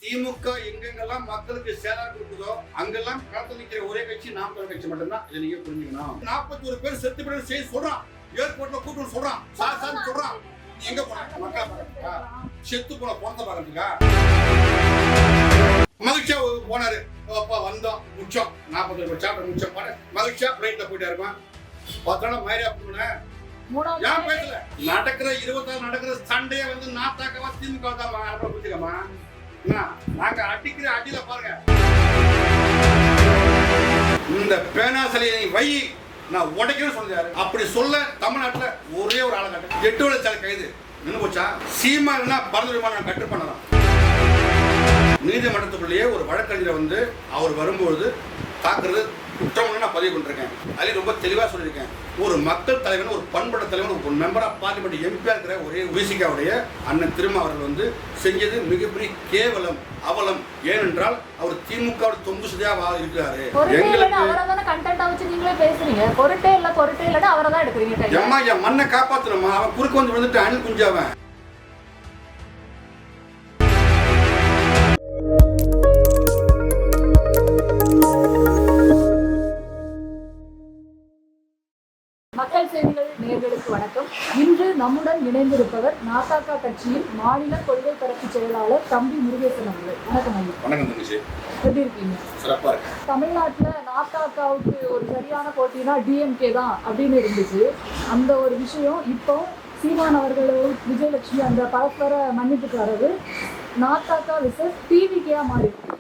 திமுக எங்கெங்கெல்லாம் மக்களுக்கு சேலா கொடுக்குதோ அங்கெல்லாம் களத்தில் நிற்கிற ஒரே கட்சி நாம் தமிழர் கட்சி மட்டும்தான். இதை நீங்க புரிஞ்சுக்கணும். 41 பேர் செத்து போய் செய்தி சொல்றான், ஏர்போர்ட்ல கூட்டு சொல்றான், சார் சொல்றான். நீ எங்க போன? மக்கா பாக்கிறதுக்கா? செத்து போன போனத பாக்கிறதுக்கா? மகிழ்ச்சியா போனாரு. அப்பா வந்தோம், முச்சம் 41 சாப்டர் முச்சம் போன மகிழ்ச்சியா பிளைட்ல போயிட்டா இருப்பான். பார்த்தா மயிரா போன ஏன் பேசல? நடக்கிற 26 நடக்கிற சண்டையை வந்து நாத்தாக்கவா திமுக தான் புரிஞ்சுக்கமா. நாங்க அடிக்கிற அடியில பாருங்க, இந்த பேனா சிலையை வை நான் உடைக்கணும் சொன்னாரு. அப்படி சொல்ல தமிழ்நாட்டுல ஒரே ஒரு ஆளை கட்டு 8 வருஷ கைது நின்று போச்சா? சீமானா பரந்த விமானம் கட்டு பண்ணலாம். நீதிமன்றத்துக்குள்ளேயே ஒரு வழக்கறிஞரை வந்து அவர் வரும்போது தாக்குறது குற்றம் நான் பதிவு பண்ணிருக்கேன். அதில் ரொம்ப தெளிவாக சொல்லியிருக்கேன். ஒரு மக்கள் தலைவன், ஒரு பண்பட்ட தலைவன், ஒரு மெம்பர் ஆஃப் பார்லிமெண்ட் எம்பியா இருக்கிற ஒரே விசிகாவுடைய அண்ணன் திருமாவர்கள் வந்து செஞ்சது மிகப்பெரிய கேவலம், அவலம். ஏனென்றால் அவர் திமுக தொங்கு சதியாக இருக்கிறாரு. எம்மா என் மண்ணை காப்பாற்றணுமா? அவன் குறுக்க வந்து விழுந்துட்டு அணில் குஞ்சாவன். மக்கள் செய்திகள் நேயர்களுக்கு வணக்கம். இன்று நம்முடன் இணைந்திருப்பவர் நாதாகா கட்சியின் மாநில கொள்கை பரப்பு செயலாளர் தம்பி முருகேசன் அவர்கள். வணக்கம் ஐயா. வணக்கம் தங்கச்சி. எப்படி இருக்கீங்க? சிறப்பா இருக்கு. தமிழ்நாட்டுல நாதாகாவுக்கு ஒரு சரியான போட்டினா டிஎம்கே தான் அப்படின்னு இருந்துச்சு. அந்த ஒரு விஷயம் இப்போ சீமான் அவர்களும் விஜயலட்சுமி அந்த பரஸ்பர மன்னிப்புக்காரரு நாதாகா விசஸ் டிவிகேயா மாறி இருக்கு.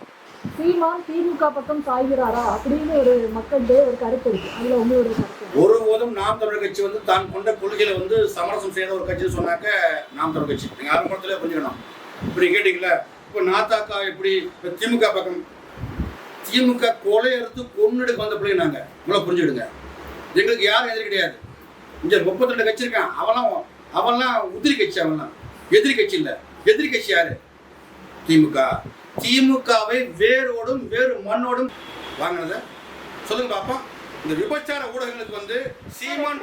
சீமான் திமுக பக்கம் சாய்கிறாரா அப்படின்னு ஒரு மக்களுடைய ஒரு கருத்து இருக்கு. அதுல உங்களுடைய கருத்து? ஒருபோதும் நாம் தமிழர் கட்சி வந்து தான் கொண்ட கொள்கையில வந்து சமரசம் செய்த ஒரு கட்சின்னு சொன்னாக்க நாம் தமிழர் கட்சி. நீங்க ஆரம்பத்திலே புரிஞ்சுக்கணும். இப்படி கேட்டீங்களா? இப்போ நாதாகா எப்படி திமுக பக்கம், திமுக கொலை எடுத்து கொன்னுடுக்கு வந்த பிள்ளை நாங்க உங்களை புரிஞ்சுடுங்க. எங்களுக்கு யாரும் எதிரி கிடையாது. இங்க 32 கட்சி இருக்கான். அவன்லாம் உதிரி கட்சி, அவன்லாம் எதிரி கட்சி இல்லை. எதிரி கட்சி யாரு? திமுக. திமுகவை வேரோடும் வேறு மண்ணோடும் வாங்கினத சொல்லுங்க பாப்பா. இந்த விபச்சார ஊடகங்களுக்கு வந்து சீமான்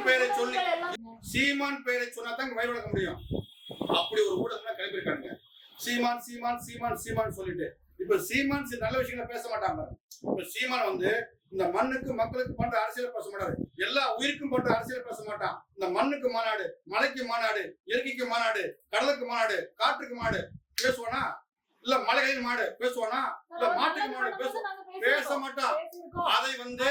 பெயரை சொன்னா தான் வயிறு வளர்க்க முடியும். அப்படி ஒரு ஊடகம் கிளப்பிருக்காங்க. சீமான் சீமான் சீமான் சீமான் சொல்லிட்டு இப்ப சீமான் நல்ல விஷயங்களை பேச மாட்டாங்க. இப்ப சீமான் வந்து இந்த மண்ணுக்கு மக்களுக்கு பண்ற அரசியல் பேச மாட்டாரு. எல்லா உயிருக்கும் பண்ற அரசியல் பேச மாட்டான். இந்த மண்ணுக்கு மாநாடு, மலைக்கு மாநாடு, இயற்கைக்கு மாநாடு, கடலுக்கு மாநாடு, காற்றுக்கு மாநாடு பேசுவானா? இல்ல மலைகளின் மாடு பேசுவானா? இல்ல மாட்டுக்கு மாடு பேச மாட்டான். அதை வந்து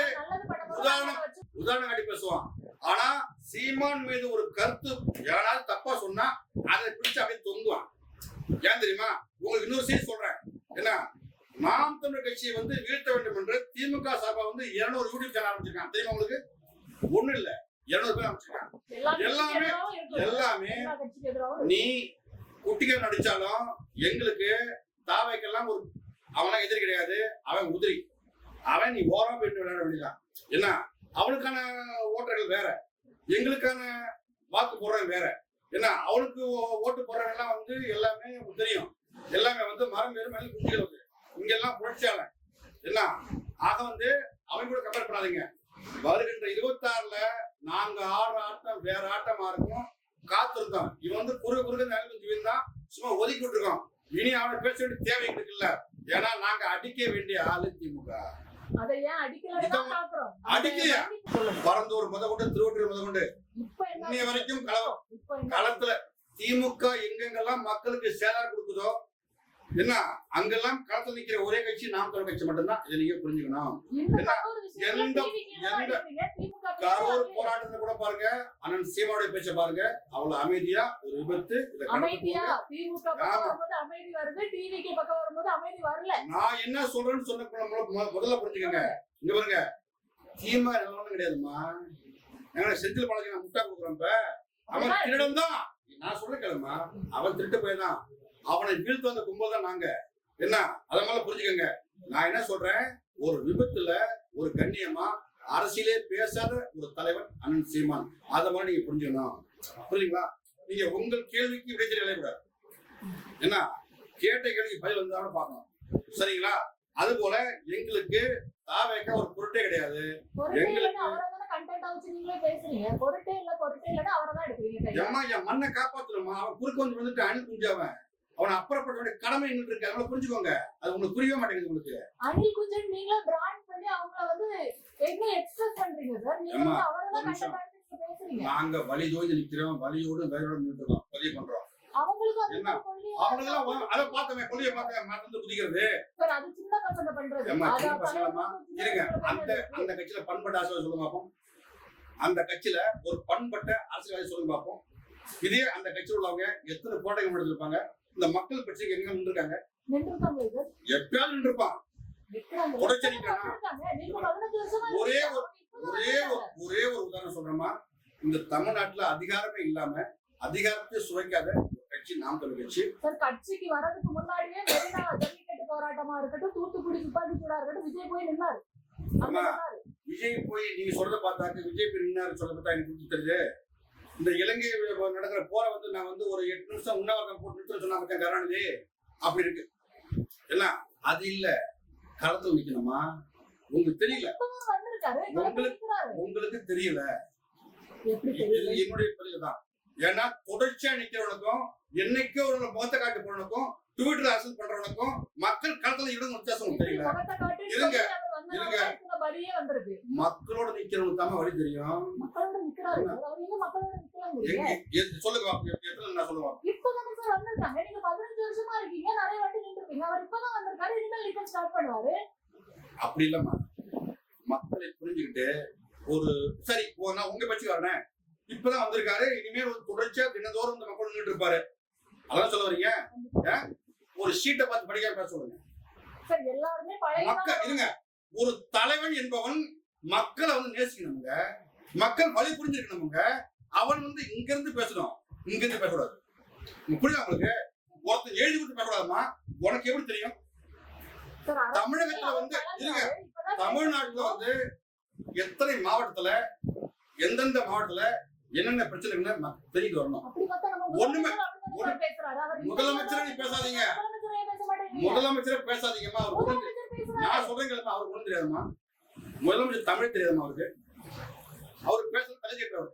உதாரணம் காட்டி பேசுவான். ஆனா சீமான் மீது ஒரு கருத்து யாராவது தப்பா சொன்னா அதை பிடிச்சு அப்படியே தொங்குவான். ஏன் தெரியுமா? உங்களுக்கு இன்னொரு செய்தி சொல்றேன். என்ன, நாம் தமிழர் கட்சியை வந்து வீழ்த்த வேண்டும் என்று திமுக சார்பா வந்து 200 யூடியூப் சேனல் ஆரம்பிச்சிருக்காங்க. தெரியுமா உங்களுக்கு? ஒண்ணு இல்ல, 200 பேர் ஆரம்பிச்சிருக்காங்க. எல்லாமே நீ குட்டிகள் நடிச்சாலும் எங்களுக்கு தாவைக்கெல்லாம் ஒரு அவனா எதிரி கிடையாது. அவன் உதிரி. அவன் நீ ஓரமா போயிட்டு விளையாட வேண்டியதான். என்ன, அவனுக்கான ஓட்டர்கள் வேற, எங்களுக்கான வாக்கு போடுறவன் வேற. என்ன, அவனுக்கு ஓட்டு போடுறவன் எல்லாம் வந்து எல்லாமே தெரியும். எல்லாமே வந்து மரம் வேறு மேலே குட்டிகள் வந்து இங்கெல்லாம் புரட்சியாளன். என்ன, ஆக வந்து அவன் கூட கம்பேர் பண்ணாதீங்க. வருகின்ற 26ல நாங்க ஆடுற ஆட்டம் வேற ஆட்டமா இருக்கும். காத்திருந்தோம். இவன் வந்து குறுக்கு தான் சும்மா ஒதுக்கி விட்டுருக்கோம். இனி அவனை பேச வேண்டிய தேவை எங்களுக்கு இல்ல. ஏன்னா நாங்க அடிக்க வேண்டிய ஆளு திமுக. அடிக்கலையா? பரந்தூர் முதற்கொண்டு, திருவொற்றியூர் முதற்கொண்டு இன்னைய வரைக்கும் களத்துல திமுக எங்கெங்கெல்லாம் மக்களுக்கு சேலா கொடுக்குதோ, என்ன அங்கெல்லாம் களத்தில் நிக்கிற ஒரே கட்சி நாம் தமிழர் கட்சி மட்டும்தான். இதை நீங்க புரிஞ்சுக்கணும். கரூர் போராட்டத்தை கூட பாருங்க, அண்ணன் சீமாவுடைய பேச்ச பாருங்க. அவ்வளவு அமைதியா ஒரு விபத்து. நான் என்ன சொல்றேன்னு சொன்ன முதல்ல புரிஞ்சுக்கங்க. இங்க பாருங்க, திமுக நல்லவனும் கிடையாதுமா. எங்க செந்தில் பாலாஜி நான் முட்டா கொடுக்குறப்ப அவன் திருடம் தான். நான் சொல்ல கேளுமா, அவன் திருட்டு போய்தான். அவனை வீழ்த்து வந்த கும்பல் தான் நாங்க. என்ன, அத மாதிரி புரிஞ்சுக்கங்க. நான் என்ன சொல்றேன், ஒரு விபத்துல ஒரு கண்ணியமா அரசியலே பேசாத ஒரு தலைவன் அண்ணன் சீமான். அத மாதிரி நீங்க புரிஞ்சுக்கணும். புரியுங்களா? நீங்க உங்கள் கேள்விக்கு விடைத்தெரிய விளையக்கூடாது. என்ன, கேட்ட கேள்விக்கு பதில் வந்தாலும் பார்க்கணும். சரிங்களா? அது போல எங்களுக்கு தாவேக்க ஒரு பொருட்டே கிடையாது. எங்களுக்கு என் மண்ணை காப்பாற்றணுமா? அவன் குறுக்க வந்து வந்துட்டு அணில் குஞ்சாவன். அவனை அப்புறப்படுத்த வேண்டிய கடமை இன்னும் இருக்கு. அதனால புரிஞ்சுக்கோங்க. அது உங்களுக்கு புரியவே மாட்டேங்குது. உங்களுக்கு அனில் குஞ்சன் நீங்களும் பிராண்ட் பண்ணி அவங்கள வந்து என்ன எக்ஸ்பிரஸ் பண்றீங்க சார்? நீங்க வந்து அவரெல்லாம் கண்டபடி பேசுறீங்க. நாங்க வலி தோய்ந்து நிக்கிறோம், வலியோடு வேரோட நின்றுட்டோம், பதிவு பண்றோம். அவங்களுக்கு என்ன அவங்களெல்லாம் அதை பார்த்தமே கொள்ளையை பார்த்த மறந்து குதிக்கிறது. சார் அது சின்ன பசங்க பண்றது. சின்ன பசங்களமா இருங்க. அந்த அந்த கட்சியில பண்பட்ட அரசியல் சொல்லுங்க பார்ப்போம். அந்த கட்சியில ஒரு பண்பட்ட அரசியல்வாதி சொல்லுங்க பார்ப்போம். இதே அந்த கட்சியில் உள்ளவங்க எத்தனை போராட்டங்கள் நடத்திருப்பாங்க? இந்த மக்கள் பிரச்சனைக்கு எங்க நின்றுருக்காங்க? எப்பயாவது நின்றுப்பான். ஒரே ஒரு உதாரணம் சொல்றோமா, இந்த தமிழ்நாட்டுல அதிகாரமே இல்லாம அதிகாரத்தை சுவைக்காத கட்சி நாம் தமிழ் கட்சி. கட்சிக்கு வரதுக்கு முன்னாடியே மெரினா ஜல்லிக்கட்டு போராட்டமா இருக்கட்டும், தூத்துக்குடி துப்பாக்கி சூடா இருக்கட்டும், விஜய் போய் நின்னாரு. விஜய் போய் நீங்க சொல்றத பார்த்தாக்க விஜய் போய் நின்னாரு சொல்ல பார்த்தா எனக்கு தெரியுது. இந்த இலங்கை நடக்கிற போரை வந்து நான் வந்து ஒரு 8 நிமிஷம் உண்ணாவிரதம் போட்டு நிறுத்த சொன்னா கருணாநிதி அப்படி இருக்கு. என்ன அது இல்ல, களத்துல நிக்கணுமா? உங்களுக்கு தெரியல, உங்களுக்கு தெரியல. என்னுடைய பதில தான். ஏன்னா தொடர்ச்சியா நிக்கிறவனுக்கும் என்னைக்கோ ஒரு முகத்தை காட்டு போறவனுக்கும் ட்விட்டர் அரசியல் பண்றவனுக்கும் மக்கள் களத்துல இடம் வித்தியாசம் தெரியல. இருங்க இருங்க, மக்களோட நிக்கிறவனுக்கு தான் வழி தெரியும். சொல்லுங்க நான் சொல்லுவாங்க. அப்படி இல்லம்மா, மக்களை புரிஞ்சுக்கிட்டு ஒரு சரி நான் உங்க பட்சி வரேன், இப்பதான் வந்திருக்காரு, இனிமேல் ஒரு தொடர்ச்சியா தினந்தோறும் இந்த மக்கள் நின்றுட்டு இருப்பாரு, அதான் சொல்ல வரீங்க? ஒரு ஷீட்டை பார்த்து படிக்க பேச சொல்லுங்க. மக்கள் இருங்க, ஒரு தலைவன் என்பவன் மக்களை வந்து நேசிக்கணுங்க, மக்கள் வழி புரிஞ்சிருக்கணுங்க. அவன் வந்து இங்க இருந்து பேசணும், இங்க இருந்து பேசக்கூடாது. புரியுதா உங்களுக்கு? ஒருத்தர் எழுதி கொடுத்து பேசக்கூடாதுமா. உனக்கு எப்படி தெரியும்? தமிழகத்துல வந்து இருங்க, தமிழ்நாட்டுல வந்து எத்தனை மாவட்டத்துல எந்தெந்த மாவட்டத்துல என்னென்ன பிரச்சனை தெரிஞ்சு வரணும். ஒண்ணுமே முதலமைச்சரை நீ பேசாதீங்க, முதலமைச்சரை பேசாதீங்கம்மா. நான் சொல்றேன், அவருக்கு ஒண்ணும் தெரியாதுமா. முதலமைச்சர் தமிழ் தெரியாதுமா அவருக்கு. அவருக்கு பேச தலைஞ்சிட்டவர்.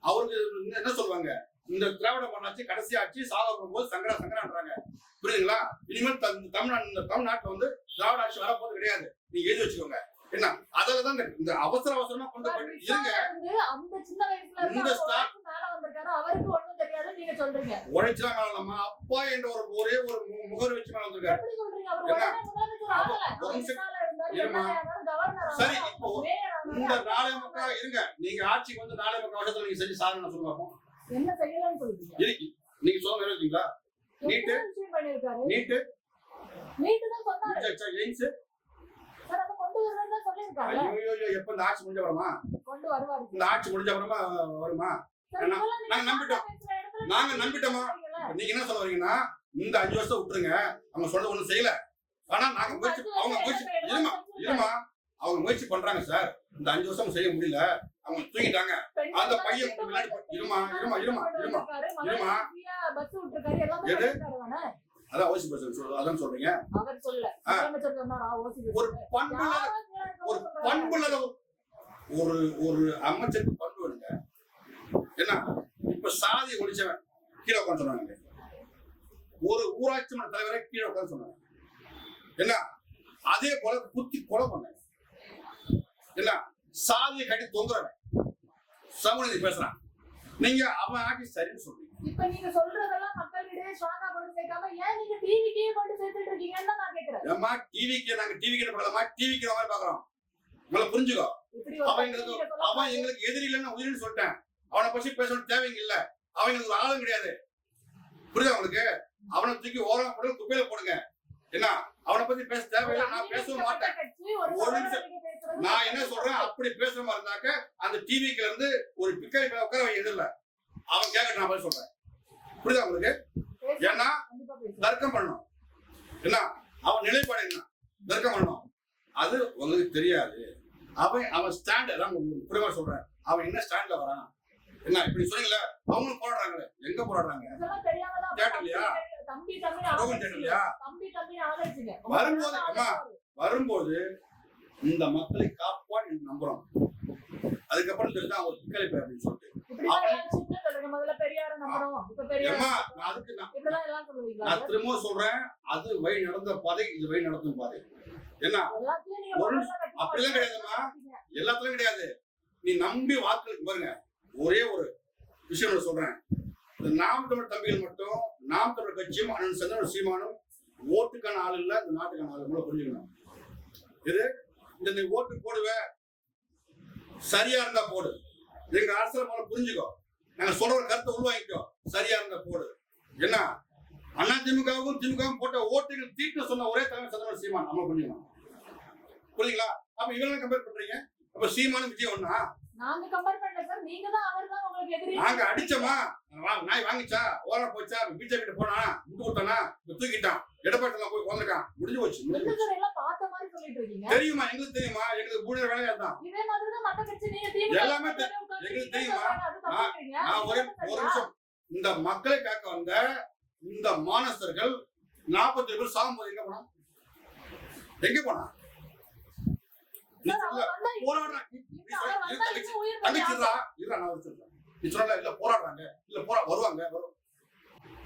அவருக்கு என்ன சொல்லுவாங்க, இந்த திராவிட பண்ணாச்சு கடைசி ஆட்சி சாதா போகும்போது சங்கரா சங்கரான்றாங்க. புரியுதுங்களா? இனிமேல் தமிழ்நாட்டுல வந்து திராவிட ஆட்சி வரப்போது கிடையாது, நீங்க எழுதி வச்சுக்கோங்க. என்ன அதனாலதான் இந்த அவசர அவசரமா கொண்டு போய் இருங்க. இந்த உழைச்சலாம் மேலமா அப்பா என்ற ஒரே ஒரு முகர் வச்சு மேல வந்திருக்காரு. சரி, இப்போ இந்த நாளை மக்கள் இருங்க, நீங்க ஆட்சிக்கு வந்து நாளை மக்கள் வருஷத்துல நீங்க செஞ்சு சாதனை சொல்லுவாங்க. என்ன செய்யலாம்னு சொல்றீங்க? நீங்க சொல்ல இருக்கீங்களா? நீட்டு நீட்டு நீட்டு தான் சொன்னாரு. எய்ம்ஸ் சார் அத கொண்டு வரணும்னு சொல்லிருக்காங்க. ஐயோ எப்ப இந்த ஆட்சி முடிஞ்ச வரமா? கொண்டு வருவாரு. இந்த ஆட்சி முடிஞ்ச வரமா வருமா? நாங்க நம்பிட்டோமா? நீங்க என்ன சொல்ல வரீங்கன்னா, இந்த 5 வருஷம் விட்டுருங்க, அவங்க சொல்றது ஒண்ணும் செய்யல, ஆனா நாங்க அவங்க முயற்சி பண்றாங்க சார். இந்த 5 வருஷம் செய்ய முடியல, அவங்க தூங்கிட்டாங்க. அந்த பையன் முன்னாடி இருமா எது அதான் ஓசி பஸ் அதான் சொல்றீங்க. ஒரு பண்புள்ள ஒரு அமைச்சருக்கு பண்பு வேணுங்க. என்ன இப்ப சாதி ஒழிச்சவன் கீழே உட்காந்து சொன்னாங்க, ஒரு ஊராட்சி மன்ற தலைவரை கீழே உட்காந்து சொன்னாங்க. என்ன அதே போல குத்தி கொலை பண்ண என்ன சாதியை கட்டி தொங்குறவன் சமூக பேசுறான். நீங்க அவன் ஆட்சி சரின்னு சொல்றீங்க. இப்ப நீங்க சொல்றதெல்லாம் மக்களிடையே ஸ்ட்ராங்கா கொண்டு சேர்க்காம ஏன் நீங்க டிவிக்கே கொண்டு சேர்த்துட்டு இருக்கீங்கன்னு நான் கேக்குறேன். ஏமா டிவிக்கு நாங்க டிவிக்கு பக்கமா டிவிக்கு மாதிரி பாக்குறோம். உங்களை புரிஞ்சுக்கோ. அவன் எங்களுக்கு எதிரி இல்லைன்னு உயிரின்னு சொல்லிட்டேன். அவனை பற்றி பேசணும் தேவைங்க இல்ல. அவன் எங்களுக்கு ஒரு ஆளும் கிடையாது. புரியுதா உங்களுக்கு? அவனை தூக்கி ஓரம் போட்டு குப்பையில போடுங்க. என்ன அவனை பத்தி பேச தேவையில்லை, நான் பேசவும் மாட்டேன். ஒரு நிமிஷம் நான் என்ன சொல்றேன், அப்படி பேசுற மாதிரி இருந்தாக்க அந்த டிவிக்குல இருந்து ஒரு பிக்கரி உட்கார எதிரில அவன் கேட்க நான் பதில் சொல்றேன். புரியுதா உங்களுக்கு? ஏன்னா தர்க்கம் பண்ணணும். என்ன அவன் நிலைப்பாடு என்ன தர்க்கம் பண்ணணும், அது உங்களுக்கு தெரியாது. அவன் ஸ்டாண்ட் தான் புரியுமா சொல்றேன். அவன் என்ன ஸ்டாண்ட்ல வரான், என்ன இப்படி சொன்னீங்களா? அவங்களும் போராடுறாங்களே, எங்க போராடுறாங்க? கேட்டலையா? வரும்போது இந்த மக்களை காப்பான் நம்புறோம். அதுக்கப்புறம் தெரிஞ்சா அவங்க சிக்கலை அப்படின்னு சொல்லிட்டு இப்படிதான் எல்லாம் சின்ன சொல்றீங்க. முதல்ல பெரியார நம்பணும், இப்ப பெரியார் ஏம்மா, நான் அதுக்கு இப்படிதான் எல்லாம் சொல்லுவீங்களா? நான் திரும்ப சொல்றேன், அது வழி நடந்த பாதை, இது வழி நடத்தும் பாதை. என்ன எல்லாத்தையும் நீங்க ஒரு முதல்ல கட்டி அப்படிலாம் கிடையாதும்மா. எல்லாத்துலயும் கிடையாது. நீ நம்பி வாக்களிக்க பாருங்க. ஒரே ஒரு விஷயம் நான் சொல்றேன். இந்த நாம் தமிழ் தம்பிகள் மட்டும், நாம் தமிழ் கட்சியும் அண்ணன் செந்தமிழ் சீமானும் ஓட்டுக்கான ஆள் இல்ல, இந்த நாட்டுக்கான ஆள் கூட புரிஞ்சுக்கணும். இது இந்த நீ ஓட்டு போடுவ, சரியா இருந்தா போடு. எங்க அரசியல் மூலம் புரிஞ்சுக்கோ. நாங்க சொல்ற கருத்தை உள்வாங்கிக்கோ. சரியா இருந்தா போடு. என்ன அண்ணா திமுகவும் திமுகவும் போட்ட ஓட்டுகள் தீட்டு சொன்ன ஒரே தலைவர் செந்தமிழ் சீமான். நம்ம புரிஞ்சுக்கணும். புரியுங்களா? அப்ப இவங்க கம்பேர் பண்றீங்க. அப்ப சீமானும் விஜய் ஒண்ணா? நாங்க கம்பேர் பண்ணல சார். நீங்க தான் அவர்தான் உங்களுக்கு எதிரி. நாங்க அடிச்சோமா, நாய் வாங்கிச்சா, ஓரா போச்சா, பிஜேபி கிட்ட போனா, முட்டு கொடுத்தானா, தூக்கிட்டான், எடப்பாட்டெல்லாம் போய் உட்காந்துருக்கான், முடிஞ்சு போச்சு. எல்லாம் பார்த்த மாதிரி சொல்லிட்டு இருக்கீங்க. தெரியுமா? எங்களுக்கு தெரியுமா? எங்களுக்கு ஊழியர் வேலையா தான். இதே மாதிரி தான் மத்த கட்சி நீங்க திமுக எல்லாமே எங்களுக்கு தெரியுமா? நான் ஒரு நிமிஷம். இந்த மக்களை காக்க வந்த இந்த மானஸ்தர்கள் 40 பேர் சாகும்போது எங்க போனா? எங்க போனா? போராடுறாங்க. நீ சொன்ன இல்ல போராடுறாங்க, இல்ல வருவாங்க.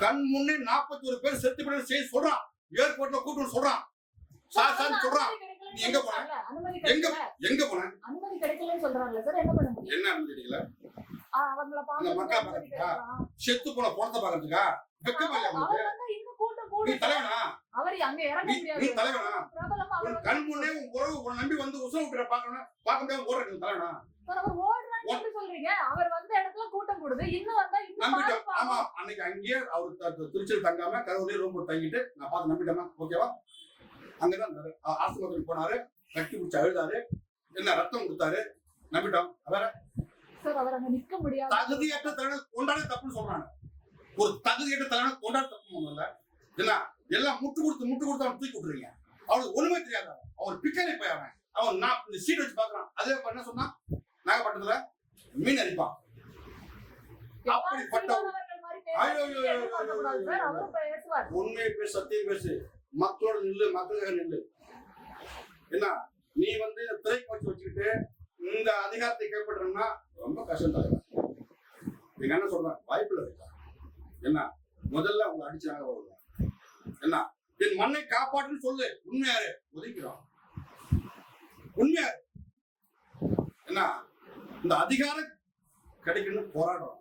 கண் முன்னே 41 பேர் செத்து போய் செய்தி சொல்றான். ஏர்போர்ட்ல கூட்டு சொல்றான். சார் சொல்றான். நீ எங்க போன? எங்க போன? அனுமதி கிடைக்கலன்னு சொல்றாங்கல சார். என்ன பண்ண முடியும்? என்ன அனுமதி கிடைக்கல? அவங்கள பாக்க செத்து போன பணத்தை பாக்கிறதுக்கா? வெக்கமா இல்ல உங்களுக்கு? நீ தலைவனா? அவர் அங்க இறங்க முடியாது. நீ தலைவனா? கண் முன்னே உன் உறவு நம்பி வந்து உசவு விட்டுற பாக்கணும், பார்க்க முடியாம ஓடுறது தலைவனா? அவர் ஓடுறான்னு எப்படி சொல்றீங்க? அவர் வந்த இடத்துல கூட்டம் கூடுது. இன்னும் வந்தா இன்னும் ஆமா, அன்னைக்கு அங்கேயே அவர் திருச்சியில் தங்காம கரூர்லயே ரூம் போட்டு தங்கிட்டு நான் பார்த்து நம்பிட்டேமா. ஓகேவா? அங்கதான் ஆஸ்பத்திரிக்கு போனாரு, கட்டி பிடிச்சி அழுதாரு, என்ன ரத்தம் கொடுத்தாரு, நம்பிட்டோம். வேற சார் அவர் அங்க நிக்க முடியாது. தகுதியற்ற தலைவர் கொண்டாட தப்புன்னு சொல்றாங்க. ஒரு தகுதியற்ற தலைவர் கொண்டாட தப்பு இல்ல. என்ன எல்லாம் முட்டு கொடுத்து அவன் தூக்கி விட்டுறீங்க. அவனுக்கு ஒண்ணுமே தெரியாது. அவன் பிக்கரை போய் அவன் நான் இந்த சீட் வச்சு பாக்குறான். அதே என்ன சொன்னா, நாகப்பட்டினத்துல மீன் அடிப்பான். அப்படிப்பட்ட உண்மையை பேசு, சத்தியம் பேசு, மக்களோட நில்லு, மக்களுக்காக நில்லு. என்ன நீ வந்து திரைக்கு வச்சுக்கிட்டு இந்த அதிகாரத்தை கைப்பற்றா ரொம்ப கஷ்டம் தலைவர். நீங்க என்ன சொல்றாங்க? வாய்ப்புல இருக்கா? என்ன முதல்ல அவங்க அடிச்சாங்க வருவாங்க. என்ன என் மண்ணை காப்பாற்றுன்னு சொல்லு. உண்மையாரு ஒதுக்கிறோம். உண்மையாரு என்ன இந்த அதிகாரம் கிடைக்கணும் போராடுறோம்.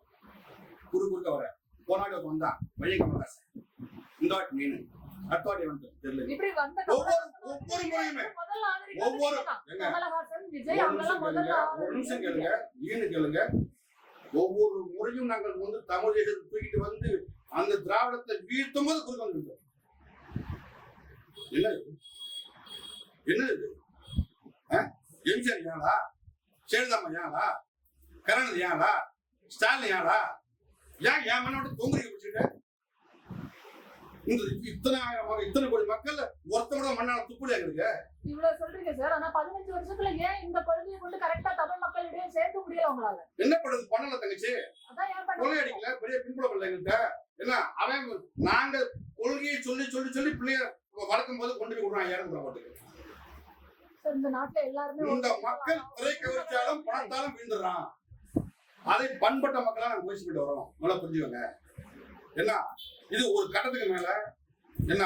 குறுக்க வர போராடி வந்தா வழி கமலஹாசன் இந்த வாட்டி மீன் அடுத்த வாட்டி வந்து தெரியல. ஒவ்வொரு முறையுமே ஒரு நிமிஷம் கேளுங்க, ஈனு கேளுங்க. ஒவ்வொரு முறையும் நாங்கள் வந்து தமிழ் தேசத்தை தூக்கிட்டு வந்து அந்த திராவிடத்தை வீழ்த்தும் போது குறுக்க வந்துருக்கோம். என்ன இது? எம்ஜிஆர் யாரா? சேதுராமன் யாரா? கருணாநிதி யாரா? ஸ்டாலின் யாரா? ஏன் என் மண்ணோட தொங்குறிக்க பிடிச்சிட்ட? இத்தனை கோடி மக்கள் ஒருத்தவங்க மண்ணால துப்புலையா இருக்கு? இவ்வளவு சொல்றீங்க சார். ஆனா 15 வருஷத்துல ஏன் இந்த கொள்கையை கொண்டு கரெக்டா தமிழ் மக்களிடையே சேர்க்க முடியல உங்களால? என்ன பண்றது? பண்ணல தங்கச்சி. கொள்ளை அடிக்கல, பெரிய பின்புலம் இல்லை எங்கள்கிட்ட. என்ன அவன் நாங்க கொள்கையை சொல்லி பிள்ளைய வளர்க்கும் போது கொண்டு போய் விடுறான் ஏறங்குற பாட்டுக்கு. இந்த நாட்டுல எல்லாருமே இந்த மக்கள் திரை கவர்ச்சியாலும் பணத்தாலும் வீழ்ந்துடுறான். அதை பண்பட்ட மக்களா நாங்க முயற்சி பண்ணிட்டு வரோம். நல்லா புரிஞ்சுக்கோங்க. என்ன இது ஒரு கட்டத்துக்கு மேல என்ன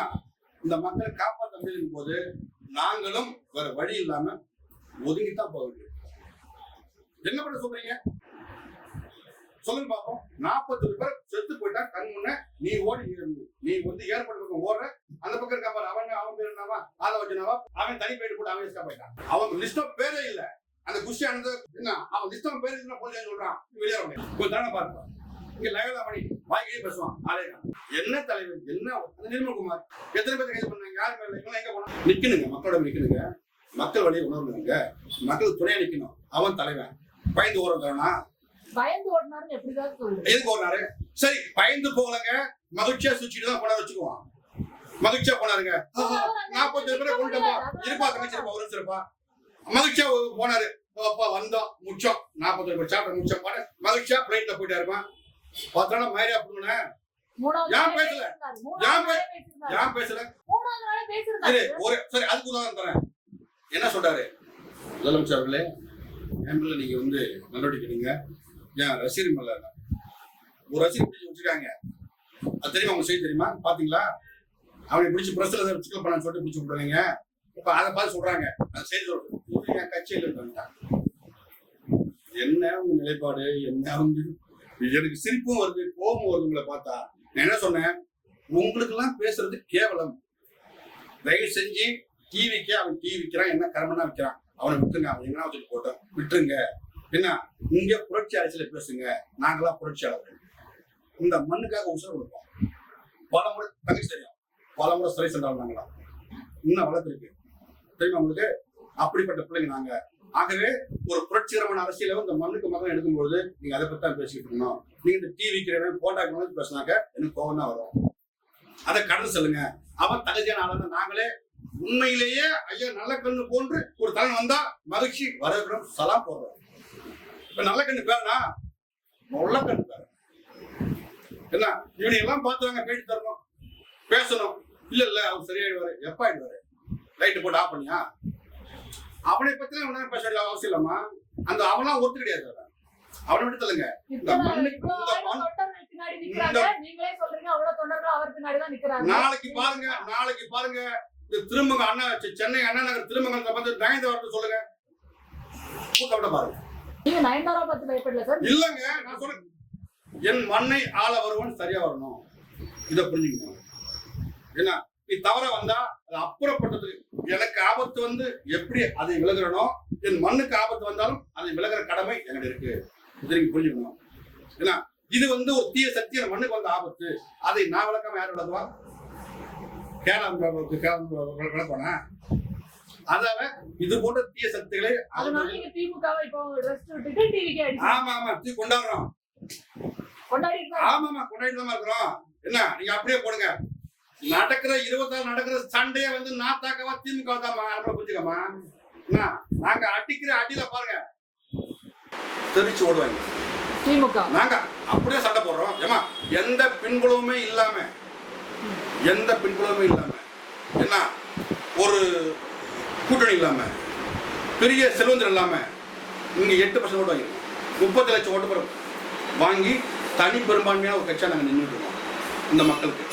இந்த மக்களை காப்பாற்ற முடியும் போது நாங்களும் வேற வழி இல்லாம ஒதுங்கித்தான் போக வேண்டியது. என்ன பண்ண சொல்றீங்க சொல்லுங்க பாப்போம். 40 பேர் செத்து போயிட்டா கண் முன்ன நீ ஓடி நீ வந்து ஏற்பட்ட ஓடுற அந்த பக்கம் இருக்கா பாரு. அவன் பேர் என்னவா? ஆதவஜனாவா? அவன் தனி பேர் போட்டு அவன் எஸ்கா போயிட்டான். அவன் லிஸ்டம் பேரே இல்ல. அந்த குஷி ஆனது என்ன அவன் லிஸ்டம் பேர் இல்ல போலீஸ் சொல்றான். வெளியேற முடியும். கொஞ்சம் தானே பாருங்க. இங்க லைவ்ல பண்ணி வாய்க்கிட்டே பேசுவான். என்ன தலைவர் என்ன நிர்மல்குமார் எத்தனை பேர் கைது பண்ணாங்க? யார் மேல எங்க போனா? நிக்கணுங்க, மக்களோட நிக்கணுங்க. மக்கள் வழியை உணர்வுங்க. மக்கள் துணையா நிக்கணும். அவன் தலைவன் பயந்து ஓடுறா? பயந்து ஓடினாருன்னு எப்படிதான் சொல்றேன்? எதுக்கு ஓடினாரு? சரி பயந்து போகலங்க, மகிழ்ச்சியா சுச்சிட்டு தான் போனா வச்சுக்குவான். மகிழ்ச்சியா போனாருங்க. 40 பேரை கொண்டு இருப்பா தங்கச்சி இருப்பா ஒரு இருப்பா. மகிழ்ச்சியா போனாரு. வந்தோம் முச்சம் 40 பேர் சாப்பிட்ட முச்சம் போன மகிழ்ச்சியா பிளைட்ல போயிட்டாருமா. பார்த்தா மாதிரியா பண்ணுன ஏன் பேசல? ஏன் பேசல? சரி அதுக்கு உதாரணம் தரேன். என்ன சொல்றாரு முதலமைச்சர் அவர்களே? நீங்க வந்து நடவடிக்கை எடுங்க. ஏன் ரசிகர் மேல ஒரு ரசிகர் பிடிச்சி வச்சிருக்காங்க, அது தெரியுமா? அவங்க செய்தி தெரியுமா? பாத்தீங்களா? அவனை பிடிச்சி பிரஸ்ல சிக்கல் பண்ண சொல்லிட்டு பிடிச்சி விட்டுருவீங்க. இப்ப அதை பார்த்து சொல்றாங்க, அது செய்தி சொல்றது என் கட்சியில் இருக்காங்க. என்ன அவங்க நிலைப்பாடு, என்ன அவங்க? எனக்கு சிரிப்பும் வருது, கோபம் வருது உங்களை பார்த்தா. நான் என்ன சொன்னேன், உங்களுக்கு எல்லாம் பேசுறது கேவலம். தயவு செஞ்சு டிவிக்கு அவன் டிவி விற்கிறான், என்ன கர்மனா விற்கிறான், அவனை விட்டுருங்க. அவன் என்ன வச்சுட்டு போட்டோம், விட்டுருங்க. என்ன இங்க புரட்சி அரசியல பேசுங்க, நாங்களாம் புரட்சியாளர்கள். இந்த மண்ணுக்காக உசுர கொடுப்போம். பல முறை தங்கச்சி தெரியும், பல முறை சிறை சென்றால் நாங்களாம் இன்னும் வளர்த்துருக்கு தெரியுமா உங்களுக்கு? அப்படிப்பட்ட பிள்ளைங்க நாங்க. ஆகவே ஒரு புரட்சிகரமான அரசியல இந்த மண்ணுக்கு மகன் எடுக்கும்போது நீங்க அதை பத்தி தான் பேசிக்கிட்டு இருக்கணும். நீங்க இந்த டிவி விற்கிறவன் போட்டாக்கு பேசினாக்க எனக்கு கோபம் தான் வரும். அதை கடந்து சொல்லுங்க. அவன் தகுதியான ஆளு. நாங்களே உண்மையிலேயே ஐயா நல்ல கண்ணு போன்று ஒரு தலைவன் வந்தா மகிழ்ச்சி வரவேற்கிறோம், சலாம் போடுறோம். இப்ப நல்ல கண்ணு பேருனா நல்ல கண்ணு பேரு என்ன, இவனை எல்லாம் பார்த்துவாங்க, பேட்டி தரணும், பேசணும். இல்ல இல்ல அவர் சரியாயிடுவாரு. எப்ப ஆயிடுவாரு? லைட்டு போட்டு ஆஃப் பண்ணியா? அவனை பத்தி எல்லாம் பேச அவசியம் இல்லாமா? அந்த அவனா ஒருத்தர் கிடையாது. அவனை விட்டு தள்ளுங்க. நாளைக்கு பாருங்க, நாளைக்கு பாருங்க, இந்த திருமங்க அண்ணா சென்னை அண்ணா நகர் திருமங்கலத்தை பார்த்து நயன்தாரா சொல்லுங்க, கூட்ட பாருங்க. இல்லங்க, நான் சொல்றேன், என் மண்ணை ஆள வருவன் சரியா வரணும். இதை புரிஞ்சுக்கணும். என்ன நீ தவற வந்தா அது அப்புறப்பட்டது. எனக்கு ஆபத்து வந்து எப்படி அதை விலகிறனோ, என் மண்ணுக்கு ஆபத்து வந்தாலும் அதை விலகிற கடமை என்கிட்ட இருக்கு. இதை நீங்க புரிஞ்சுக்கணும். ஏன்னா இது வந்து ஒரு தீய சக்தி, என் மண்ணுக்கு வந்த ஆபத்து. அதை நான் விளக்காம யார் விளக்குவா? விளக்கோனா? அதால இது போன்ற தீய சக்திகளை ஆமா ஆமா தூக்கி கொண்டாடுறோம். ஆமா ஆமா கொண்டாடிட்டு தான் இருக்கிறோம். என்ன நீங்க அப்படியே போடுங்க. நடக்கிற 26 நடக்கிற சண்டையை வந்து நாத்தாக்கவா திமுக தான் புரிஞ்சுக்கமா? நாங்க அடிக்கிற அடியில பாருங்க தெரிச்சு ஓடுவாங்க திமுக. நாங்க அப்படியே சண்டை போடுறோம். ஏமா எந்த பின்புலவுமே இல்லாம, எந்த பின்புலவுமே இல்லாம, என்ன ஒரு கூட்டணி இல்லாம, பெரிய செல்வந்தர் இல்லாம, இங்க 8% ஓட்டு வாங்கி 30 லட்சம் ஓட்டு வாங்கி தனி பெரும்பான்மையான ஒரு கட்சியா நாங்க நின்றுட்டு இருக்கோம் இந்த மக்களுக்கு.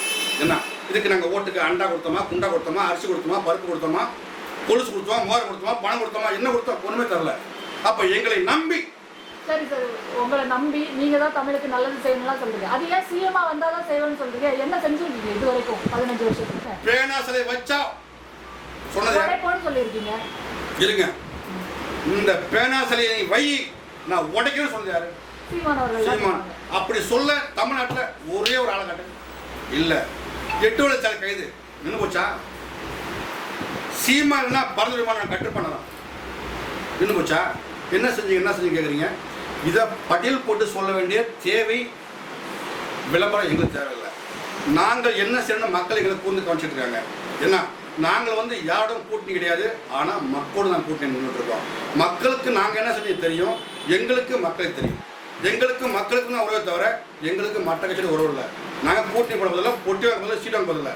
என்ன இதுக்கு நாங்க ஓட்டுக்கு அண்டா கொடுத்தோமா, குண்டா கொடுத்தோமா, அரிசி கொடுத்தோமா, பருப்பு கொடுத்தோமா, கொலுசு கொடுத்தோமா, மோர் கொடுத்தோமா, பணம் கொடுத்தோமா, என்ன கொடுத்தோம்? ஒண்ணுமே தரல. அப்ப எங்களை நம்பி, சரி சார், உங்களை நம்பி நீங்க தான் தமிழுக்கு நல்லது செய்யணும்லாம் சொல்றீங்க. அது ஏன் சிஎம்ஆ வந்தாதான் செய்வேன்னு சொல்றீங்க? என்ன செஞ்சுருக்கீங்க இது வரைக்கும் 15 வருஷத்துக்கு? பேனா சிலை வச்சா சொன்னது சொல்லியிருக்கீங்க. இருங்க, இந்த பேனா சிலையை வை நான் உடைக்கணும்னு சொன்னது யாரு? சீமான். அப்படி சொல்ல தமிழ்நாட்டுல ஒரே ஒரு ஆளை காட்டு இல்ல. 8 வழக்கு கைது நின்று போச்சா? சீமானா பறந்து விமானம் கட்டு பண்ணலாம் நின்று போச்சா? என்ன செஞ்சீங்க கேக்குறீங்க? இதை பட்டியல் போட்டு சொல்ல வேண்டிய தேவை, விளம்பரம் எங்களுக்கு தேவையில்லை. நாங்கள் என்ன செய்யணும் மக்கள் எங்களை கூர்ந்து கவனிச்சுட்டு இருக்காங்க. என்ன நாங்கள் வந்து யாரோடும் கூட்டணி கிடையாது, ஆனா மக்களோடு நான் கூட்டணி நின்றுட்டு இருக்கோம். மக்களுக்கு நாங்க என்ன செஞ்சு தெரியும், எங்களுக்கு மக்களுக்கு தெரியும். எங்களுக்கு மக்களுக்கு தான் உறவை தவிர எங்களுக்கு மற்ற கட்சியோட உறவு இல்லை. நாங்கள் கூட்டணி போட பதில்ல, பொட்டி வாங்க பதில்ல, சீட் வாங்க பதில்ல.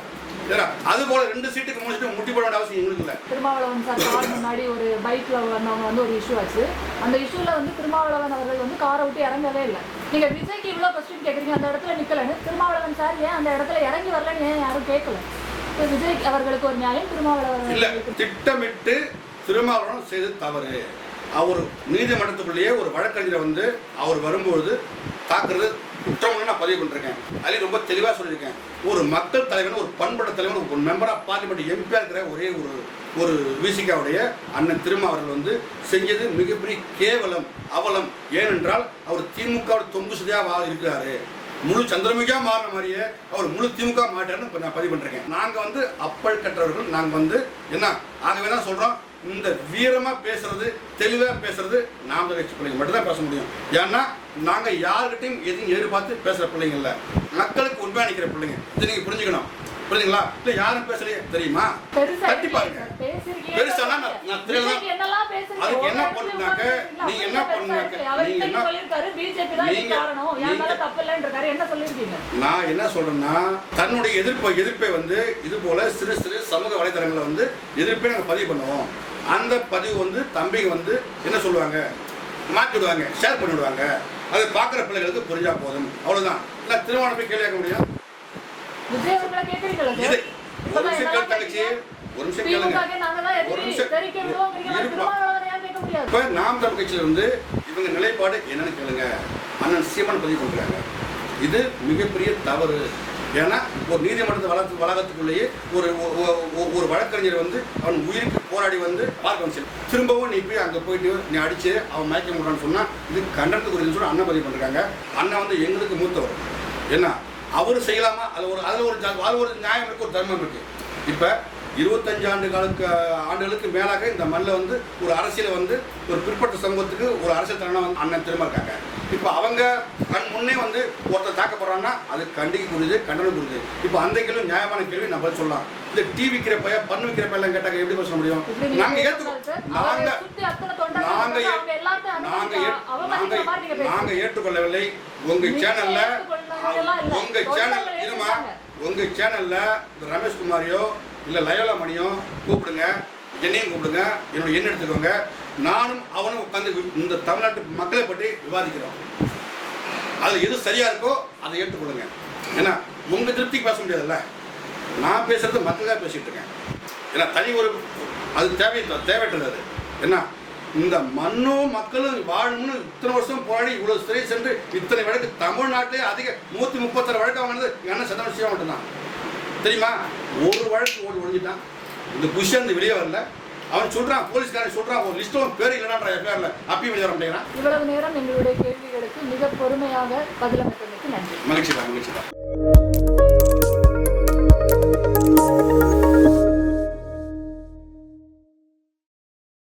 அது போல 2 சீட்டுக்கு 3 சீட்டு முட்டி போட வேண்டிய அவசியம் எங்களுக்கு இல்லை. திருமாவளவன் சார் கார் முன்னாடி ஒரு பைக்ல வந்தவங்க வந்து ஒரு இஷ்யூ ஆச்சு. அந்த இஷ்யூல வந்து திருமாவளவன் அவர்கள் வந்து காரை விட்டு இறங்கவே இல்லை. நீங்க விஜய்க்கு இவ்வளவு கொஸ்டின் கேக்குறீங்க, அந்த இடத்துல நிக்கலன்னு. திருமாவளவன் சார் ஏன் அந்த இடத்துல இறங்கி வரலன்னு ஏன் யாரும் கேட்கல? விஜய் அவர்களுக்கு ஒரு நியாயம், திருமாவளவன் இல்ல. திட்டமிட்டு திருமாவளவன் செய்து தவறு. அவர் நீதிமன்றத்துக்குள்ளேயே ஒரு வழக்கறிஞரை வந்து அவர் வரும்போது தாக்குறது குற்றம்னு நான் பதிவு பண்ணிருக்கேன். அதில் ரொம்ப தெளிவாக சொல்லியிருக்கேன். ஒரு மக்கள் தலைவன், ஒரு பண்பட்ட தலைவன், ஒரு மெம்பர் ஆஃப் பார்லிமெண்ட் எம்பியாக இருக்கிற ஒரே ஒரு விசிகாவுடைய அண்ணன் திருமாவளவன் வந்து செஞ்சது மிகப்பெரிய கேவலம், அவலம். ஏனென்றால் அவர் திமுக தொங்கு சதியாக இருக்கிறாரு. முழு சந்திரமுகியா மாறின மாதிரியே அவர் முழு திமுக மாட்டாருன்னு நான் பதிவு பண்ணிருக்கேன். நாங்க வந்து அப்பல் கற்றவர்கள். நாங்க வந்து என்ன ஆகவே தான் சொல்றோம், இந்த வீரமா பேசுறது, தெளிவா பேசுறது நாம் கட்சி பிள்ளைங்க மட்டும்தான் பேச முடியும். ஏன்னா நாங்க யாருக்கிட்டையும் எதையும் எதிர்பார்த்து பேசுற பிள்ளைங்க இல்ல, மக்களுக்கு உண்மையா நிக்கிற பிள்ளைங்க. இதை நீங்க புரிஞ்சுக்கணும். புரியுதுங்களா? இல்ல யாரும் பேசலையே தெரியுமா? கட்டி பாருங்க. பெருசானா நான் தெரியல. அதுக்கு என்ன பண்ணுனாக்க, நீங்க என்ன பண்ணுனாக்க, நீங்க என்ன சொல்லிருக்காரு, பிஜேபி தான் காரணம், யார் மேல தப்பு இல்லன்றாரு. என்ன சொல்லிருக்கீங்க? நான் என்ன சொல்றேன்னா, தன்னுடைய எதிர்ப்பை வந்து இது போல சிறு சமூக வலைதளங்களை வந்து எதிர்ப்பை நாங்க பதிவு பண்ணுவோம். அந்த பதிவு வந்து தம்பிங்க வந்து என்ன சொல்லுவாங்க, மாற்றி விடுவாங்க, ஷேர் பண்ணிவிடுவாங்க. அதை பார்க்குற பிள்ளைகளுக்கு புரிஞ்சா போதும், அவ்வளோதான். இல்லை திருமணம் போய் கேள்வி கேட்க முடியும். விஜய் அவர்களை கேட்குறீங்களா இது ஒரு நிமிஷம் கேள்வி தங்கச்சி, ஒரு நிமிஷம் கேளுங்க. ஒரு நிமிஷம் இப்போ நாம் தமிழ் கட்சியில் வந்து இவங்க நிலைப்பாடு என்னன்னு கேளுங்க. அண்ணன் சீமான் பதிவு பண்ணுறாங்க, இது மிகப்பெரிய தவறு. ஏன்னா ஒரு நீதிமன்றத்தை வளாகத்துக்குள்ளேயே ஒரு வழக்கறிஞர் வந்து அவன் உயிருக்கு போராடி வந்து பார்க்க திரும்பவும் நீ போய் அங்கே போயிட்டு நீ அடிச்சு அவன் மயக்க முடியான்னு சொன்னால் இது கண்டனத்துக்குரியதுன்னு சொல்லி அண்ணன் பதிவு பண்ணுறாங்க. அண்ணன் வந்து எங்களுக்கு மூத்தவர், என்ன அவர் செய்யலாமா? அதில் ஒரு நியாயம் இருக்குது, ஒரு தர்மம் இருக்குது. இப்போ 25 ஆண்டுகளுக்கு மேலாக இந்த மண்ணில் வந்து ஒரு அரசியலை வந்து ஒரு பிற்பட்ட சமூகத்துக்கு ஒரு அரசியல் தலைவனாக வந்து அண்ணன் திரும்ப இருக்காங்க. இப்போ அவங்க கண் முன்னே வந்து ஒருத்தர் தாக்கப்படுறாங்கன்னா அது கண்டிக்கக்கூடியது, கண்டனக்கூடியது. இப்போ அந்த கேள்வி நியாயமான கேள்வி நம்ம சொல்லலாம். இந்த டீ விற்கிற பைய பண்ணு விற்கிற பையெல்லாம் கேட்டாங்க எப்படி பேச முடியும்? நாங்கள் ஏற்றுக்கொள்ளவில்லை. உங்கள் சேனல்ல ரமேஷ்குமாரையோ இல்லை லயோலா மணியோ கூப்பிடுங்க, என்னையும் கூப்பிடுங்க, என்னோட எண்ணெய் எடுத்துக்கோங்க. நானும் அவனும் உட்காந்து இந்த தமிழ்நாட்டு மக்களை பற்றி விவாதிக்கிறோம். அதில் எது சரியா இருக்கோ அதை ஏற்றுக்கொள்ளுங்க. ஏன்னா உங்க திருப்திக்கு பேச முடியாதுல்ல, நான் பேசுறது மக்களாக பேசிட்டு இருக்கேன். ஏன்னா தனி ஒரு அது தேவையற்றது. அது என்ன இந்த மண்ணும் மக்களும் வாழணும்னு இத்தனை வருஷம் போராடி இவ்வளோ சிறை சென்று இத்தனை வழக்கு தமிழ்நாட்டிலே அதிக 136 வழக்கு வாங்கினது என்ன சதவீதம் செய்ய மட்டும்தான் தெரியுமா? ஒரு வழக்கு ஒழிஞ்சிட்டான். இந்த புஷன் வெளியே வரல. அவன் சொல்றான், போலீஸ்காரன் சொல்றான், ஒரு லிஸ்ட்டும் பேர் இல்லைன்ற எஃப்ஐஆர்ல அப்பயும் வெளியே வர மாட்டேங்கிறான். இவ்வளவு நேரம் எங்களுடைய கேள்விகளுக்கு மிக பொறுமையாக பதிலளித்தமைக்கு நன்றி. மகிழ்ச்சி தான்.